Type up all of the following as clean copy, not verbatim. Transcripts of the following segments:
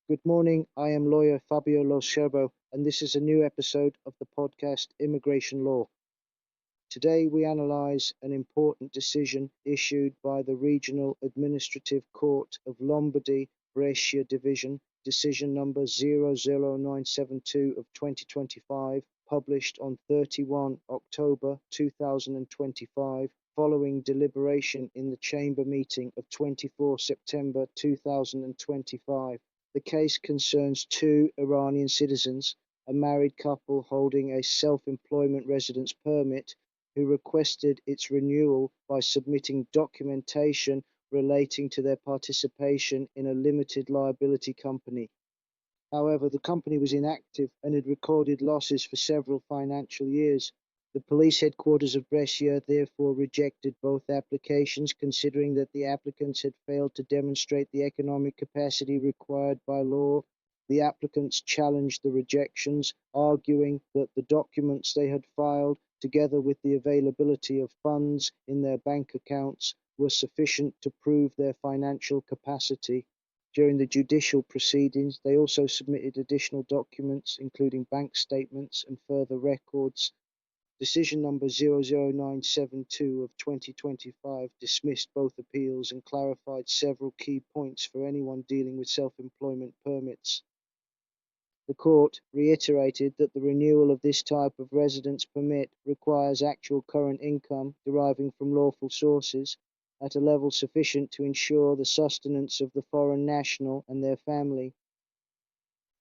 Good morning. I am lawyer Fabio Lo Scerbo, and this is a new episode of the podcast Immigration Law. Today we analyse an important decision issued by the Regional Administrative Court of Lombardy, Brescia Division, decision number 00972 of 2025, published on 31 October 2025, following deliberation in the Chamber meeting of 24 September 2025. The case concerns two Iranian citizens, a married couple holding a self-employment residence permit, who requested its renewal by submitting documentation relating to their participation in a limited liability company. However, the company was inactive and had recorded losses for several financial years. The police headquarters of Brescia therefore rejected both applications, considering that the applicants had failed to demonstrate the economic capacity required by law. The applicants challenged the rejections, arguing that the documents they had filed, together with the availability of funds in their bank accounts, were sufficient to prove their financial capacity. During the judicial proceedings, they also submitted additional documents, including bank statements and further records. Decision number 00972 of 2025 dismissed both appeals and clarified several key points for anyone dealing with self-employment permits. The court reiterated that the renewal of this type of residence permit requires actual current income deriving from lawful sources at a level sufficient to ensure the sustenance of the foreign national and their family.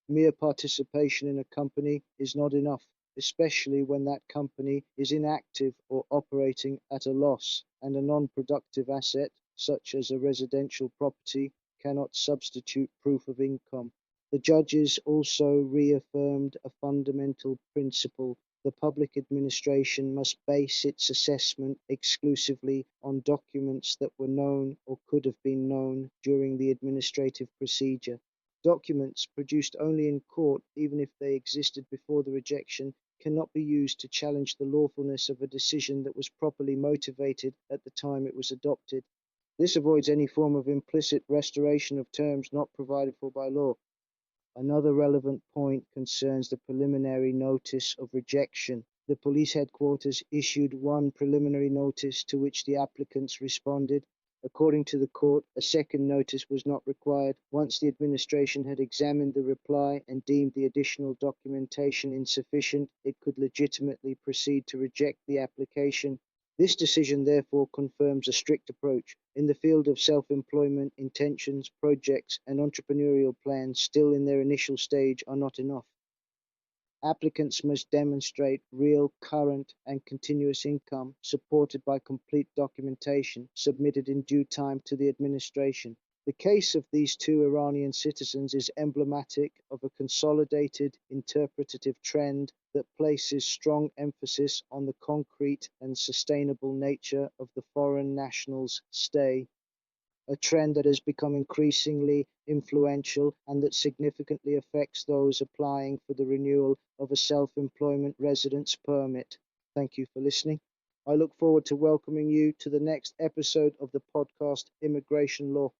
Mere participation in a company is not enough, especially when that company is inactive or operating at a loss, and a non-productive asset, such as a residential property, cannot substitute proof of income. The judges also reaffirmed a fundamental principle: the public administration must base its assessment exclusively on documents that were known or could have been known during the administrative procedure. Documents produced only in court, even if they existed before the rejection, cannot be used to challenge the lawfulness of a decision that was properly motivated at the time it was adopted. This avoids any form of implicit restoration of terms not provided for by law. Another relevant point concerns the preliminary notice of rejection. The police headquarters issued one preliminary notice to which the applicants responded. According to the court, a second notice was not required. Once the administration had examined the reply and deemed the additional documentation insufficient, it could legitimately proceed to reject the application. This decision therefore confirms a strict approach. In the field of self-employment, intentions, projects, and entrepreneurial plans still in their initial stage are not enough. Applicants must demonstrate real, current, and continuous income, supported by complete documentation submitted in due time to the administration. The case of these two Iranian citizens is emblematic of a consolidated interpretative trend that places strong emphasis on the concrete and sustainable nature of the foreign national's stay, a trend that has become increasingly influential and that significantly affects those applying for the renewal of a self-employment residence permit. Thank you for listening. I look forward to welcoming you to the next episode of the podcast Immigration Law.